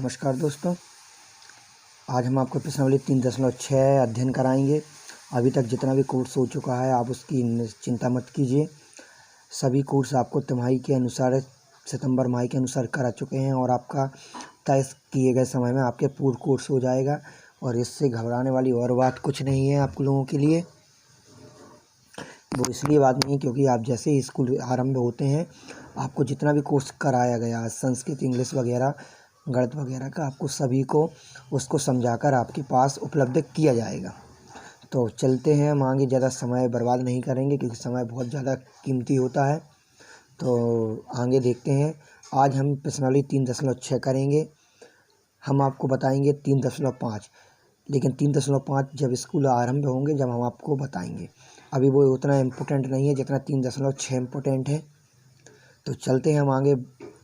नमस्कार दोस्तों, आज हम आपको प्रश्नावली 3.6 अध्ययन कराएंगे। अभी तक जितना भी कोर्स हो चुका है आप उसकी चिंता मत कीजिए। सभी कोर्स आपको तिमाही के अनुसार सितंबर माह के अनुसार करा चुके हैं और आपका तय किए गए समय में आपके पूर्ण कोर्स हो जाएगा। और इससे घबराने वाली और बात कुछ नहीं है आप लोगों के लिए। वो इसलिए बात नहीं क्योंकि आप जैसे ही स्कूल आरंभ होते हैं आपको जितना भी कोर्स कराया गया, संस्कृत, इंग्लिश वगैरह, गणित वगैरह का, आपको सभी को उसको समझाकर आपके पास उपलब्ध किया जाएगा। तो चलते हैं, हम आगे ज़्यादा समय बर्बाद नहीं करेंगे क्योंकि समय बहुत ज़्यादा कीमती होता है। तो आगे देखते हैं। आज हम प्रश्नावली 3.6 करेंगे। हम आपको बताएंगे 3.5, लेकिन 3.5 जब स्कूल आरंभ होंगे जब हम आपको बताएंगे। अभी वो उतना इम्पोर्टेंट नहीं है जितना 3.6 इम्पोर्टेंट है। तो चलते हैं, हम आगे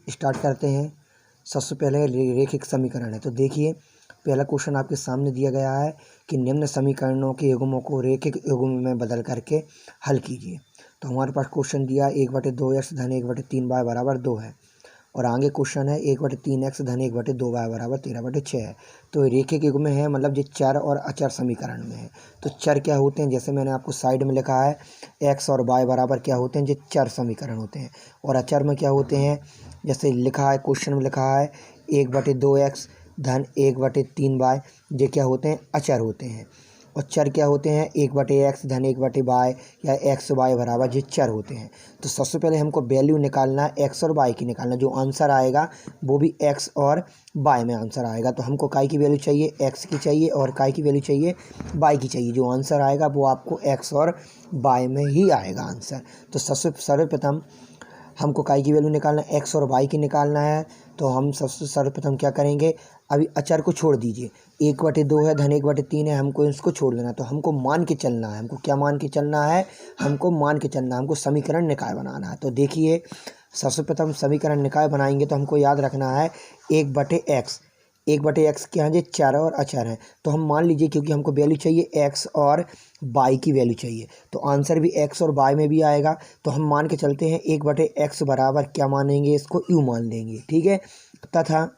स्टार्ट करते हैं। सबसे पहले रेखिक समीकरण है। तो देखिए, पहला क्वेश्चन आपके सामने दिया गया है कि निम्न समीकरणों के युग्मों को रेखिक युग्म में बदल करके हल कीजिए। तो हमारे पास क्वेश्चन दिया 1/2x धन 1/3y बराबर 2 है। और आगे क्वेश्चन है 1/3x धन 1/2y बराबर 13/6 है। तो रेखिक युग्म में है, मतलब ये चर और अचर समीकरण में है। तो चर क्या होते हैं, जैसे मैंने आपको साइड में लिखा है, x और y बराबर क्या होते हैं, ये चर समीकरण होते हैं। और अचर में क्या होते हैं, जैसे लिखा है क्वेश्चन में लिखा है 1/2x धन 1/3y, ये क्या होते हैं, अचर होते हैं। और चर क्या होते हैं, 1/x धन 1/y या x y बराबर ये चर होते हैं। तो सबसे पहले हमको वैल्यू निकालना है x और y की निकालना। जो आंसर आएगा वो भी x और y में आंसर आएगा। तो हमको काय की वैल्यू चाहिए, x की चाहिए, और काय की वैल्यू चाहिए, y की चाहिए। जो आंसर आएगा वो आपको x और y में ही आएगा आंसर। तो सबसे सर्वप्रथम हमको काय की वैल्यू निकालना है, x और y की निकालना है। तो हम सबसे सर्वप्रथम क्या करेंगे, अभी अचर को छोड़ दीजिए। 1/2 है धन 1/3 है, हमको इसको छोड़ देना। तो हमको मान के चलना है। हमको क्या मान के चलना है, हमको मान के चलना है, हमको समीकरण निकाय बनाना है। तो देखिए, सबसे प्रथम समीकरण निकाय बनाएंगे तो हमको याद रखना है 1/x। 1/x क्या है, चर और अचर है। तो हम मान लीजिए, क्योंकि हमको वैल्यू चाहिए x और y की वैल्यू चाहिए, तो आंसर भी x और y में भी आएगा। तो हम मान के चलते हैं 1/x बराबर क्या मानेंगे, इसको u मान लेंगे, ठीक है। तथा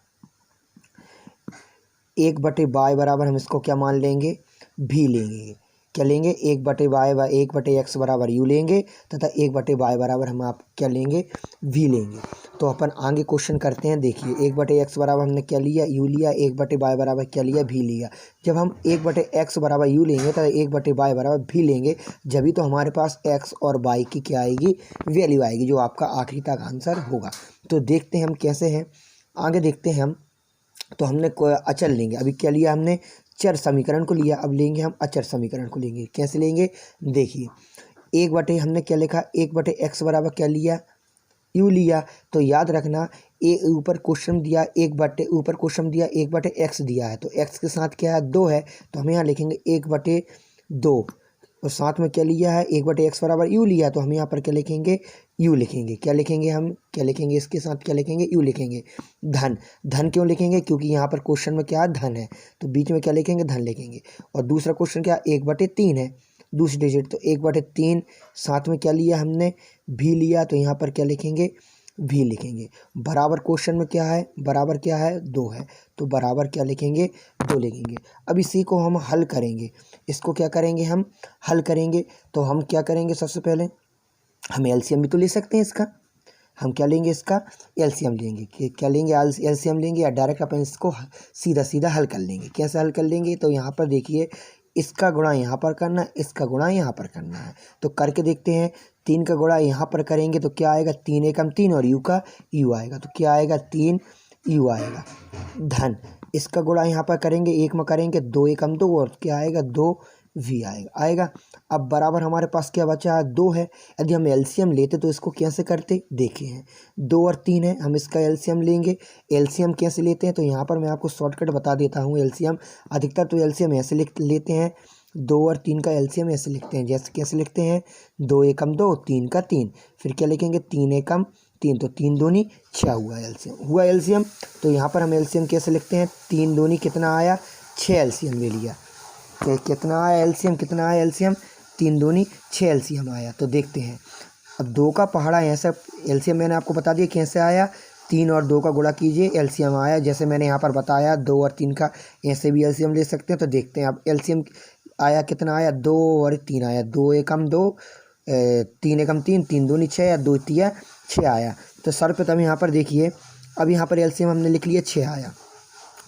1/y बराबर हम इसको क्या मान लेंगे, भी लेंगे। क्या लेंगे, 1/x बराबर u लेंगे तथा 1/y बराबर हम आप क्या लेंगे, v लेंगे। तो अपन आगे क्वेश्चन करते हैं। देखिए, 1/x बराबर हमने क्या लिया, u लिया, 1/y बराबर क्या लिया, v लिया। जब हम 1/x बराबर u लेंगे तो 1/y बराबर v लेंगे, जभी तो हमारे पास x और y की क्या आएगी, वैल्यू आएगी, जो आपका आखिरी तक आंसर होगा। तो देखते हैं हम कैसे हैं, आगे देखते हैं हम। तो हमने अचर लेंगे, अभी क्या लिया हमने, चर समीकरण को लिया। अब लेंगे हम अचर समीकरण को लेंगे। कैसे लेंगे, देखिए, हमने क्या लिखा, 1/x बराबर क्या लिया, u लिया। तो याद रखना, ऊपर क्वेश्चन दिया ऊपर क्वेश्चन दिया 1/x दिया है, तो x के साथ क्या है, 2 है। तो हम यहाँ लिखेंगे 1/2, और साथ में क्या लिया है, 1/x बराबर u लिया। तो हम यहाँ पर क्या लिखेंगे, u लिखेंगे। क्या लिखेंगे, हम क्या लिखेंगे, इसके साथ क्या लिखेंगे, u लिखेंगे। धन क्यों लिखेंगे, क्योंकि यहाँ पर क्वेश्चन में क्या है, धन है, तो बीच में क्या लिखेंगे, धन लिखेंगे। और दूसरा क्वेश्चन क्या, 1/3 है, दूसरी डिजिट, तो 1/3, साथ में क्या लिया हमने, भी लिया। तो यहाँ पर क्या लिखेंगे, भी लिखेंगे। बराबर क्वेश्चन में क्या है, बराबर क्या है, 2 है, तो बराबर क्या लिखेंगे, 2 लिखेंगे। अब इसी को हम हल करेंगे, इसको क्या करेंगे, हम हल करेंगे। तो हम क्या करेंगे, सबसे पहले हम एलसीएम भी तो ले सकते हैं इसका। हम क्या लेंगे, इसका एलसीएम लेंगे। क्या लेंगे, एलसीएम लेंगे, या डायरेक्ट अपन इसको सीधा सीधा हल कर लेंगे। कैसे हल कर लेंगे, तो यहाँ पर देखिए, इसका गुणा यहाँ पर करना है, इसका गुणा यहाँ पर करना है। तो करके देखते हैं। 3 का गुणा यहाँ पर करेंगे तो क्या आएगा, 3 एकम 3, और u का u आएगा। तो क्या आएगा, 3 u आएगा। धन इसका गुणा यहाँ पर करेंगे, 1 में करेंगे 2 एकम 2, और क्या आएगा, 2 v आएगा। अब बराबर हमारे पास क्या बचा है, 2 है। यदि हम एलसीएम लेते तो इसको कैसे करते, देखे हैं, 2 और 3 है, हम इसका एलसीएम लेंगे। एलसीएम कैसे लेते हैं, तो यहाँ पर मैं आपको शॉर्टकट बता देता हूँ। एलसीएम अधिकतर तो एलसीएम ऐसे लेते हैं, 2 और 3 का एलसीएम ऐसे लिखते हैं। जैसे कैसे लिखते हैं, 2 एकम 2, 3 का 3, फिर क्या लिखेंगे, 3 एकम 3, तो 3 दूनी 6 हुआ एलसीएम। तो यहाँ पर हम एलसीएम कैसे लिखते हैं, 3 दूनी कितना आया, 6 एलसीएम ले लिया। कितना आया एलसीएम, 3 दूनी 6 एलसीएम आया। तो देखते हैं, अब 2 का पहाड़ा ऐसा एलसीएम मैंने आपको बता दिया कैसे आया, 3 और 2 का गुणा कीजिए, एलसीएम आया। जैसे मैंने यहाँ पर बताया 2 और 3 का ऐसे भी एलसीएम ले सकते हैं। तो देखते हैं अब एलसीएम आया कितना आया, 2 और 3 आया, 2 एकम 2, 3 एकम 3, 3 दूनी 6 या 2 तिया 6 आया। तो सर्वप्रथम यहाँ पर देखिए, अब यहाँ पर एलसीएम हमने लिख लिया 6 आया।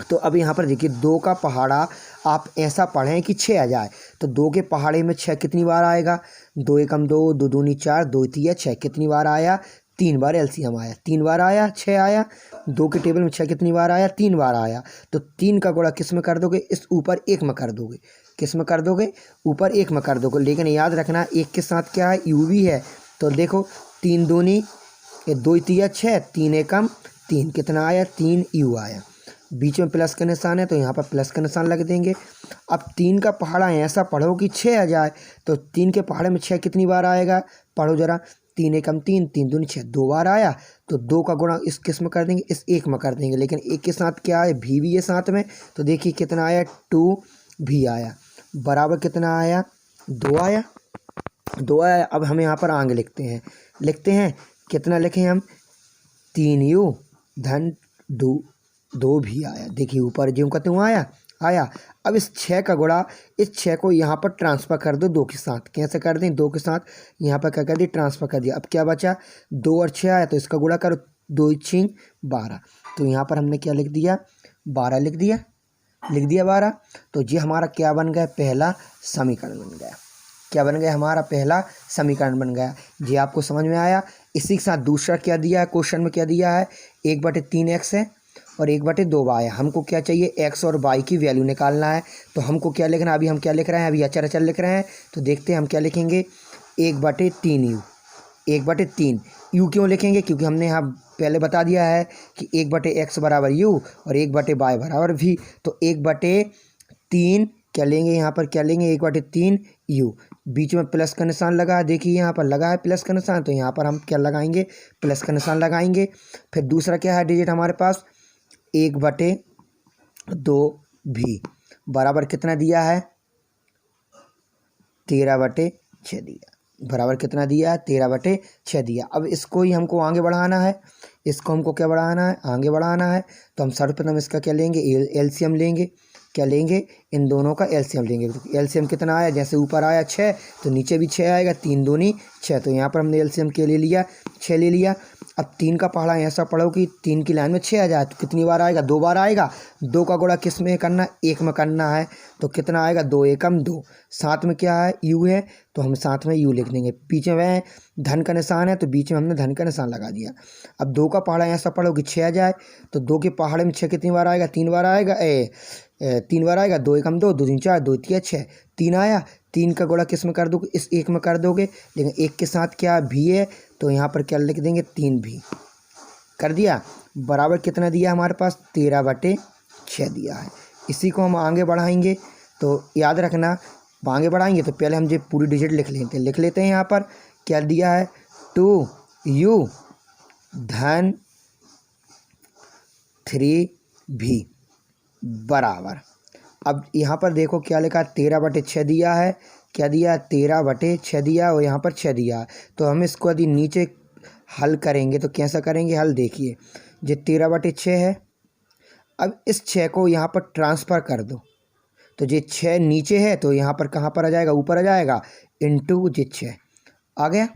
तो अब यहाँ पर देखिए 2 का पहाड़ा आप ऐसा पढ़ें कि 6 आ जाए। तो 2 के पहाड़े में 6 कितनी बार आएगा, 2 एकम 2, 2 दूनी 4, 2 तिया 6 कितनी बार आया, 3 बार एलसीएम आया, 3 बार आया, 6 आया। 2 के टेबल में 6 कितनी बार आया, 3 बार आया। तो 3 का गुणा किस में कर दोगे, इस ऊपर 1 में कर दोगे। किस में कर दोगे, ऊपर 1 में कर दोगे। लेकिन याद रखना 1 के साथ क्या है, यू भी है। तो देखो 3 दूनी 2 तिया 6, 3 एकम 3 कितना आया, 3 यू आया। बीच में प्लस का निशान है तो यहाँ पर प्लस का निशान लग देंगे। अब 3 का पहाड़ा ऐसा पढ़ो कि 6 आ जाए। तो 3 के पहाड़े में 6 कितनी बार आएगा, पढ़ो जरा, 3 एकम 3, 3 दूनी 6, 2 बार आया। तो 2 का गुणा इस किस में कर देंगे, इस 1 में कर देंगे। लेकिन 1 के साथ क्या है, भी है साथ में। तो देखिए कितना आया, 2 भी आया, बराबर कितना आया, 2 आया, 2 आया। अब हम यहाँ पर आगे लिखते हैं कितना लिखें हम, 3 यू धन 2 भी आया। देखिए ऊपर ज्यों का त्यों आया। अब इस 6 का गुणा, इस 6 को यहाँ पर ट्रांसफ़र कर दो 2 के साथ। कैसे कर दें, 2 के साथ यहाँ पर क्या कर दिया, ट्रांसफ़र कर दिया। अब क्या बचा, 2 और 6 आया तो इसका गुणा करो, 2 6 12। तो यहाँ पर हमने क्या लिख दिया, 12 लिख दिया 12। तो ये हमारा क्या बन गया, पहला समीकरण बन गया। क्या बन गया, हमारा पहला समीकरण बन गया। ये आपको समझ में आया। इसी के साथ दूसरा क्या दिया है, क्वेश्चन में क्या दिया है, 1/3x है और 1/2y है। हमको क्या चाहिए, x और y की वैल्यू निकालना है। तो हमको क्या लिखना है, अभी हम क्या लिख रहे हैं, अभी अचर लिख रहे हैं। तो देखते हैं हम क्या लिखेंगे, 1/3 यू, 1/3 यू क्यों लिखेंगे, क्योंकि हमने यहाँ पहले बता दिया है कि 1/x बराबर यू और 1/y बराबर v। तो 1/3 क्या लेंगे, यहाँ पर क्या लेंगे, 1/3 यू। बीच में प्लस का निशान लगा है, देखिए यहाँ पर लगा है प्लस का निशान। तो यहाँ पर हम क्या लगाएंगे, प्लस का निशान लगाएंगे। फिर दूसरा क्या है डिजिट हमारे पास, 1/2 भी बराबर कितना दिया है, 13/6 दिया। बराबर कितना दिया है, 13/6 दिया। अब इसको ही हमको आगे बढ़ाना है, इसको हमको क्या बढ़ाना है, आगे बढ़ाना है। तो हम सर्वप्रथम इसका क्या लेंगे, एलसीएम लेंगे। क्या लेंगे, इन दोनों का एलसीएम लेंगे। तो एलसीएम कितना आया, जैसे ऊपर आया 6 तो नीचे भी 6 आएगा, 3 दूनी 6। तो यहाँ पर हमने एलसीएम के ले लिया, 6 ले लिया। अब 3 का पहाड़ा ऐसा पढ़ो कि 3 की लाइन में 6 आ जाए। तो कितनी बार आएगा, 2 बार आएगा। 2 का गुणा किस में करना, 1 में करना है। तो कितना आएगा, 2 एकम 2। साथ में क्या है, यू है, तो हम साथ में यू लिख देंगे। पीछे वह धन का निशान है तो बीच में हमने धन का निशान लगा दिया। अब 2 का पहाड़ा ऐसा पढ़ो कि 6 आ जाए। तो 2 के पहाड़े में 6 कितनी बार आएगा, 3 बार आएगा, 3 बार आएगा। 2 एकम 2, 2 दूनी 4, 2 तिया 6, 3 आया। 3 का गुणा किस में कर दोगे, इस 1 में कर दोगे। लेकिन 1 के साथ क्या भी है, तो यहाँ पर क्या लिख देंगे, 3 भी कर दिया। बराबर कितना दिया हमारे पास, 13/6 दिया है। इसी को हम आगे बढ़ाएंगे। तो याद रखना, आगे बढ़ाएंगे तो पहले हम जो पूरी डिजिट लिख लेते हैं। यहाँ पर क्या दिया है, 2u धन 3v बराबर। अब यहाँ पर देखो क्या लिखा, 13/6 दिया है। क्या दिया, 13/6 दिया और यहाँ पर 6 दिया है। तो हम इसको यदि नीचे हल करेंगे तो कैसा करेंगे हल, देखिए ये 13/6 है। अब इस 6 को यहाँ पर ट्रांसफ़र कर दो। तो ये 6 नीचे है तो यहाँ पर कहाँ पर आ जाएगा, ऊपर आ जाएगा, इंटू ये 6 आ गया।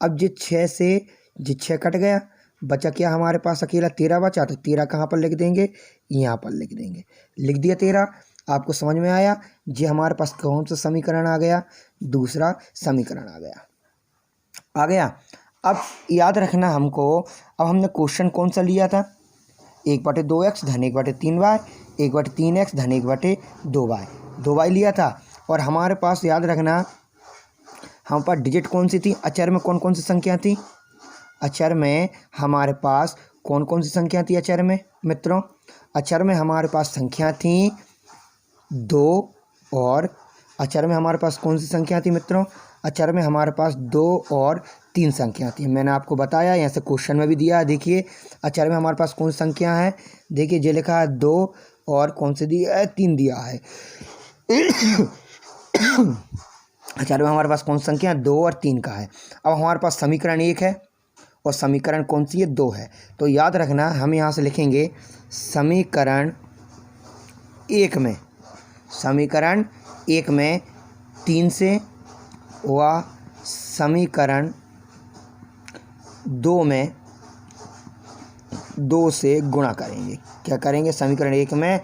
अब ये 6 से ये 6 कट गया, बचा क्या हमारे पास, अकेला 13 बचा। तो 13 कहाँ पर लिख देंगे, यहाँ पर लिख देंगे। लिख दिया 13। आपको समझ में आया, ये हमारे पास कौन सा समीकरण आ गया, दूसरा समीकरण आ गया। अब याद रखना हमको, अब हमने क्वेश्चन कौन सा लिया था, 1/2x धन 1/3y, 1/3x धन 1/2y, 2y लिया था। और हमारे पास याद रखना हमारे पास डिजिट कौन सी थी, अचर में कौन कौन सी संख्या थी, अचर में हमारे पास कौन कौन सी संख्या थी, अचर में मित्रों, अचर में हमारे पास संख्या थी 2 और अचर में हमारे पास कौन सी संख्या थी मित्रों, अचर में हमारे पास 2 और 3 संख्या थी। मैंने आपको बताया, यहाँ से क्वेश्चन में भी दिया है। देखिए अचर में हमारे पास कौन सी संख्या है, देखिए जो लिखा है 2 और कौन सी दिया है, 3 दिया है। अचर में हमारे पास कौन सी संख्या, 2 और 3 का है। अब हमारे पास समीकरण 1 है और समीकरण कौन सी है, 2 है। तो याद रखना हम यहाँ से लिखेंगे समीकरण 1 में 3 से व समीकरण 2 में 2 से गुणा करेंगे। क्या करेंगे, समीकरण 1 में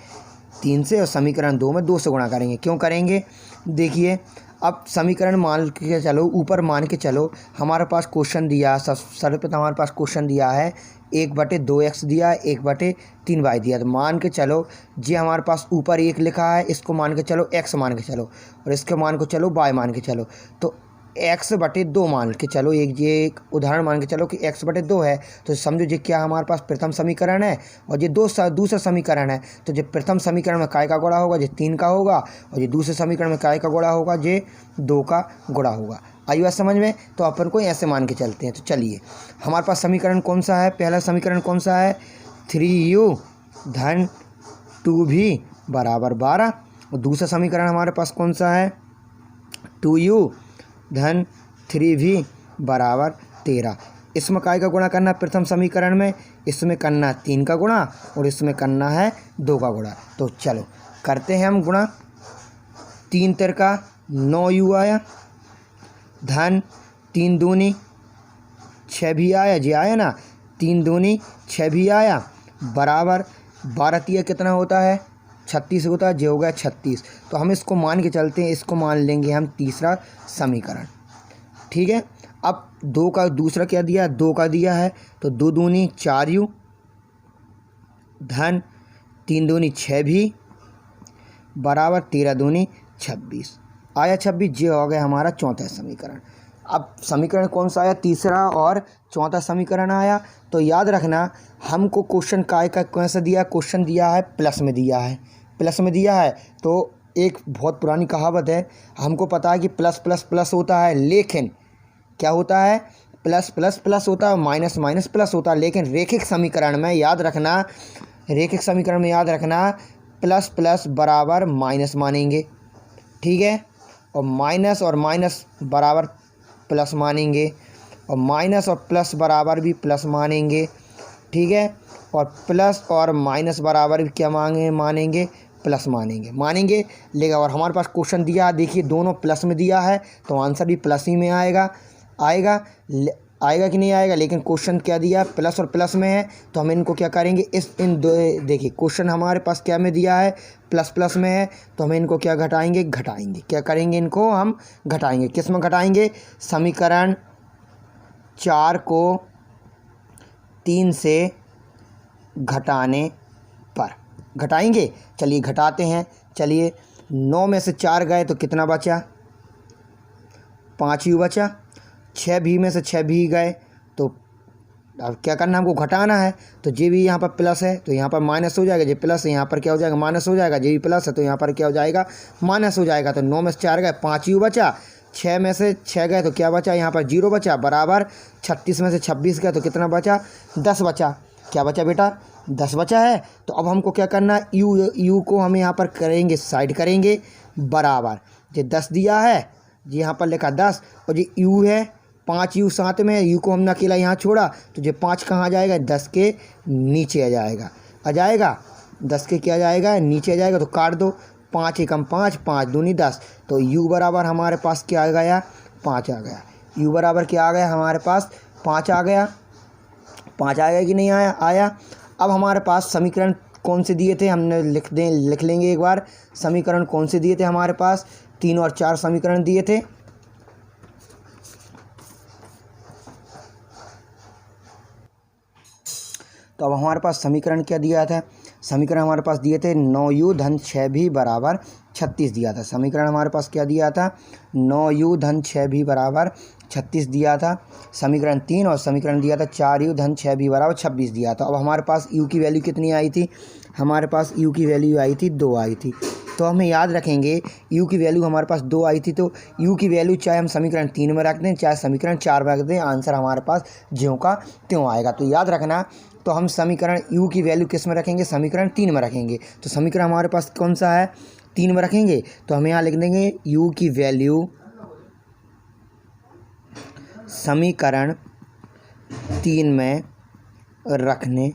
3 से और समीकरण 2 में 2 से गुणा करेंगे। क्यों करेंगे, देखिए अब समीकरण मान के चलो, ऊपर मान के चलो हमारे पास क्वेश्चन दिया, सर्वप्रथम हमारे पास क्वेश्चन दिया है 1/2x दिया है, 1/3y दिया। तो मान के चलो जी हमारे पास ऊपर 1 लिखा है, इसको मान के चलो x मान के चलो और इसके मान को चलो y मान के चलो। तो x/2 मान के चलो, एक उदाहरण मान के चलो कि x/2 है। तो समझो जी क्या हमारे पास प्रथम समीकरण है और ये दूसरा समीकरण है। तो जो प्रथम समीकरण में काय का गुणा होगा, ये 3 का होगा, और ये दूसरे समीकरण में काय का गुणा होगा, ये 2 का गुणा होगा। आई बात समझ में। तो अपन को ऐसे मान के चलते हैं। तो चलिए हमारे पास समीकरण कौन सा है, पहला समीकरण कौन सा है, 3u धन 2v बराबर 12। और दूसरा समीकरण हमारे पास कौन सा है, 2u धन 3v बराबर 13। इसमें काय का गुणा करना है प्रथम समीकरण में, इसमें करना है 3 का गुणा और इसमें करना है 2 का गुणा। तो चलो करते हैं हम गुणा। 3 तिरका 9u आया, धन 3 दूनी 6v आया, जी आया ना, 3 दूनी 6v आया, बराबर 12 तिया कितना होता है, 36 होता है, जो हो गया 36। तो हम इसको मान के चलते हैं, इसको मान लेंगे हम तीसरा समीकरण। ठीक है, अब 2 का दूसरा क्या दिया है, 2 का दिया है। तो 2 दूनी 4u धन 3 दूनी 6v बराबर 13 दूनी 26 आया, 26। ये हो गया हमारा चौथा समीकरण। अब समीकरण कौन सा आया, तीसरा और चौथा समीकरण आया। तो याद रखना हमको क्वेश्चन काय का कैसा दिया, क्वेश्चन दिया है प्लस में दिया है, प्लस में दिया है। तो एक बहुत पुरानी कहावत है, हमको पता है कि प्लस प्लस प्लस होता है, लेकिन क्या होता है, प्लस प्लस प्लस होता है, माइनस माइनस प्लस होता है। लेकिन रैखिक समीकरण में याद रखना, रैखिक समीकरण में याद रखना प्लस प्लस बराबर माइनस मानेंगे। ठीक है, और माइनस बराबर प्लस मानेंगे, और माइनस और प्लस बराबर भी प्लस मानेंगे। ठीक है, और प्लस और माइनस बराबर भी क्या मानेंगे, प्लस मानेंगे। लेकिन और हमारे पास क्वेश्चन दिया है, देखिए दोनों प्लस में दिया है, तो आंसर भी प्लस ही में आएगा कि नहीं आएगा। लेकिन क्वेश्चन क्या दिया, प्लस और प्लस में है, तो हम इनको क्या करेंगे, देखिए क्वेश्चन हमारे पास क्या में दिया है, प्लस प्लस में है, तो हम इनको क्या घटाएंगे, क्या करेंगे, इनको हम घटाएंगे। किस में घटाएंगे, समीकरण 4 को 3 से घटाने पर घटाएंगे। चलिए घटाते हैं। चलिए 9 में से 4 गए तो कितना बचा, 5u बचा। 6v में से 6v गए तो अब क्या करना, हमको घटाना है। तो जे भी यहाँ पर प्लस है तो यहाँ पर माइनस हो जाएगा, जे प्लस है यहाँ पर क्या हो जाएगा, माइनस हो जाएगा। जे भी प्लस है तो यहाँ पर क्या हो जाएगा, माइनस हो जाएगा। तो 9 में से 4 गए, 5u बचा। 6 में से 6 गए तो क्या बचा, यहाँ पर 0 बचा, बराबर 36 में से 26 गए तो कितना बचा, 10 बचा। क्या बचा बेटा, 10 बचा है। तो अब हमको क्या करना है, यू को हम यहाँ पर करेंगे, साइड करेंगे, बराबर ये 10 दिया है, ये यहाँ पर लिखा 10, और ये यू है 5u साथ में, यू को हमने अकेला यहाँ छोड़ा, तो ये 5 कहाँ आ जाएगा, 10 के नीचे आ जाएगा 10 के क्या जाएगा, नीचे आ जाएगा। तो काट दो, 5 एकम 5, 5 दूनी 10। तो u बराबर हमारे पास क्या आ गया, 5 आ गया। u बराबर क्या आ गया हमारे पास, 5 आ गया। 5 आया कि नहीं आया। अब हमारे पास समीकरण कौन से दिए थे, हमने लिख लेंगे एक बार। समीकरण कौन से दिए थे हमारे पास, 3 और 4 समीकरण दिए थे। तो अब हमारे पास समीकरण क्या दिया था, समीकरण हमारे पास दिए थे 9u धन 6v बराबर 36 दिया था। समीकरण हमारे पास क्या दिया था, 9u धन 6v बराबर 36 दिया था समीकरण 3, और समीकरण दिया था 4u धन 6v बराबर 26 दिया था। अब हमारे पास u की वैल्यू कितनी आई थी, हमारे पास u की वैल्यू आई थी 2 आई थी। तो हमें याद रखेंगे u की वैल्यू हमारे पास 2 आई थी, तो u की वैल्यू चाहे हम समीकरण 3 में रख दें चाहे समीकरण 4 में रख दें, आंसर हमारे पास ज्यों का त्यों आएगा। तो याद रखना, तो हम समीकरण u की वैल्यू किस में रखेंगे, समीकरण 3 में रखेंगे। तो समीकरण हमारे पास कौन सा है, 3 में रखेंगे। तो हम यहाँ लिख देंगे u की वैल्यू समीकरण 3 में रखने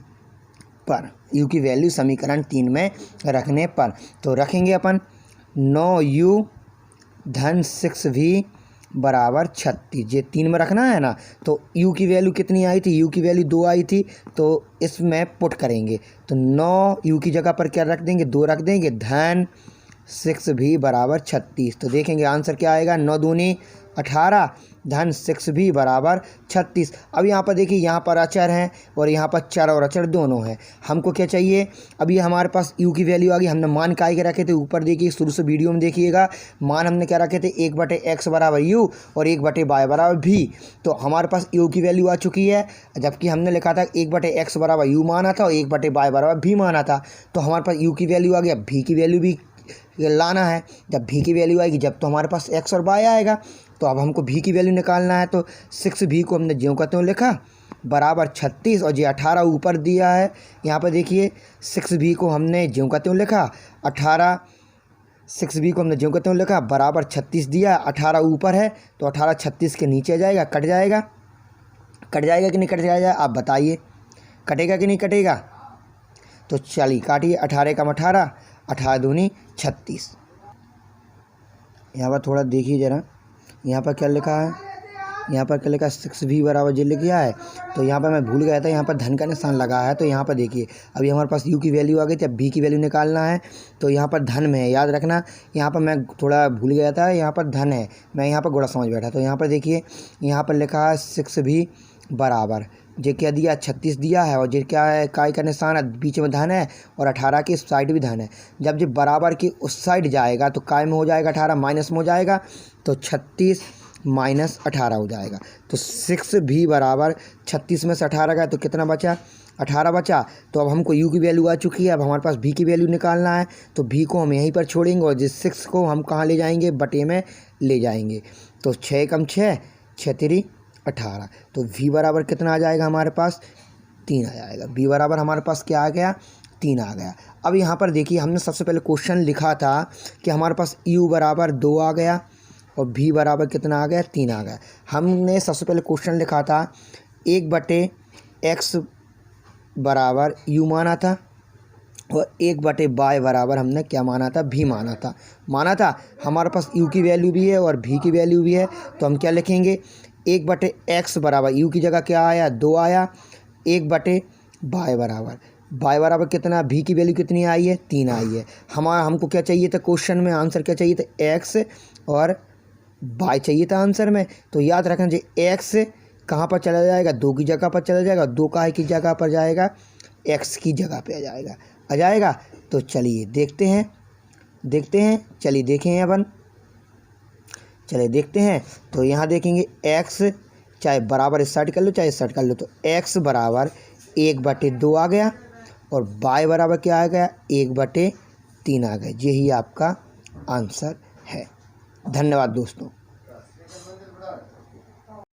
पर, u की वैल्यू समीकरण 3 में रखने पर, तो रखेंगे अपन 9u धन 6v बराबर 36। ये 3 में रखना है ना, तो u की वैल्यू कितनी आई थी, u की वैल्यू 2 आई थी, तो इसमें पुट करेंगे तो 9 u की जगह पर क्या रख देंगे, 2 रख देंगे, धन 6v बराबर 36। तो देखेंगे आंसर क्या आएगा, 9 दूनी 18 धन 6v बराबर 36। अब यहाँ पर देखिए, यहाँ पर अचर हैं और यहाँ पर चर और अचर दोनों हैं। हमको क्या चाहिए, अभी हमारे पास u की वैल्यू आ गई। हमने मान काय के रखे थे, ऊपर देखिए शुरू से वीडियो में देखिएगा, मान हमने क्या रखे थे, 1/x बराबर u और 1/y बराबर v। तो हमारे पास u की वैल्यू आ चुकी है, जबकि हमने लिखा था 1/x बराबर u माना था और 1/y बराबर v माना था। तो हमारे पास u की वैल्यू आ गया, v की वैल्यू भी लाना है। जब v की वैल्यू आएगी जब तो हमारे पास x और y आएगा। तो अब हमको v की वैल्यू निकालना है, तो 6v को हमने ज्यों का त्यों लिखा बराबर 36 और ये 18 ऊपर दिया है। यहाँ पर देखिए 6v को हमने ज्यों का त्यों लिखा 18, 6v को हमने ज्यों का त्यों लिखा बराबर 36 दिया, 18 ऊपर है तो 18 36 के नीचे जाएगा, कट जाएगा, कट जाएगा कि नहीं कट जाएगा, आप बताइए, कटेगा कि नहीं कटेगा। तो चलिए काटिए, 18 कम 18, 18 दूनी 36। यहाँ पर थोड़ा देखिए ज़रा, यहाँ पर क्या लिखा है, यहाँ पर क्या लिखा है, 6v बराबर जो लिख गया है। तो यहाँ पर मैं भूल गया था, यहाँ पर धन का निशान लगा है। तो यहाँ पर देखिए अभी हमारे पास u की वैल्यू आ गई थी, अब v की वैल्यू निकालना है। तो यहाँ पर धन में है, याद रखना, यहाँ पर मैं थोड़ा भूल गया था, यहाँ पर धन है, मैं यहाँ पर गोड़ा समझ बैठा। तो यहाँ पर देखिए, यहाँ पर लिखा है 6v बराबर, जे क्या दिया 36 दिया है और जे क्या है, काय का निशान है, बीच में धन है और 18 की साइड भी धन है। जब जो बराबर की उस साइड जाएगा तो काय में हो जाएगा 18, माइनस में हो जाएगा, तो 36 माइनस 18 हो जाएगा। तो 6v बराबर 36 में से 18 गया तो कितना बचा, 18 बचा। तो अब हमको u की वैल्यू आ चुकी है, अब हमारे पास v की वैल्यू निकालना है। तो v को हम यहीं पर छोड़ेंगे और जिस 6 को हम कहाँ ले जाएंगे, बटे में ले जाएंगे। तो 6 कम 6, 6 3 18। तो v बराबर कितना आ जाएगा हमारे पास, 3 आ जाएगा। v बराबर हमारे पास क्या आ गया, 3 आ गया। अब यहाँ पर देखिए, हमने सबसे पहले क्वेश्चन लिखा था कि हमारे पास u बराबर 2 आ गया और v बराबर कितना आ गया, 3 आ गया। हमने सबसे पहले क्वेश्चन लिखा था 1/x बराबर u माना था और 1/y बराबर हमने क्या माना था, v माना था। हमारे पास u की वैल्यू भी है और v की वैल्यू भी है। तो हम क्या लिखेंगे, 1/x बराबर u की जगह क्या आया, 2 आया, 1/y बराबर, y बराबर कितना, v की वैल्यू कितनी आई है, 3 आई है। हमको क्या चाहिए था, क्वेश्चन में आंसर क्या चाहिए था, x और y चाहिए था आंसर में। तो याद रखना चाहिए, x कहाँ पर चला जाएगा, 2 की जगह पर चला जाएगा, 2 काय की जगह पर जाएगा, x की जगह पे आ जाएगा। तो चलिए देखते हैं, चलिए देखें अपन, चलिए देखते हैं। तो यहाँ देखेंगे x, चाहे बराबर इस साइड कर लो चाहे इस साइड कर लो, तो x बराबर 1/2 आ गया और y बराबर क्या आ गया, 1/3 आ गया। यही आपका आंसर है। धन्यवाद दोस्तों।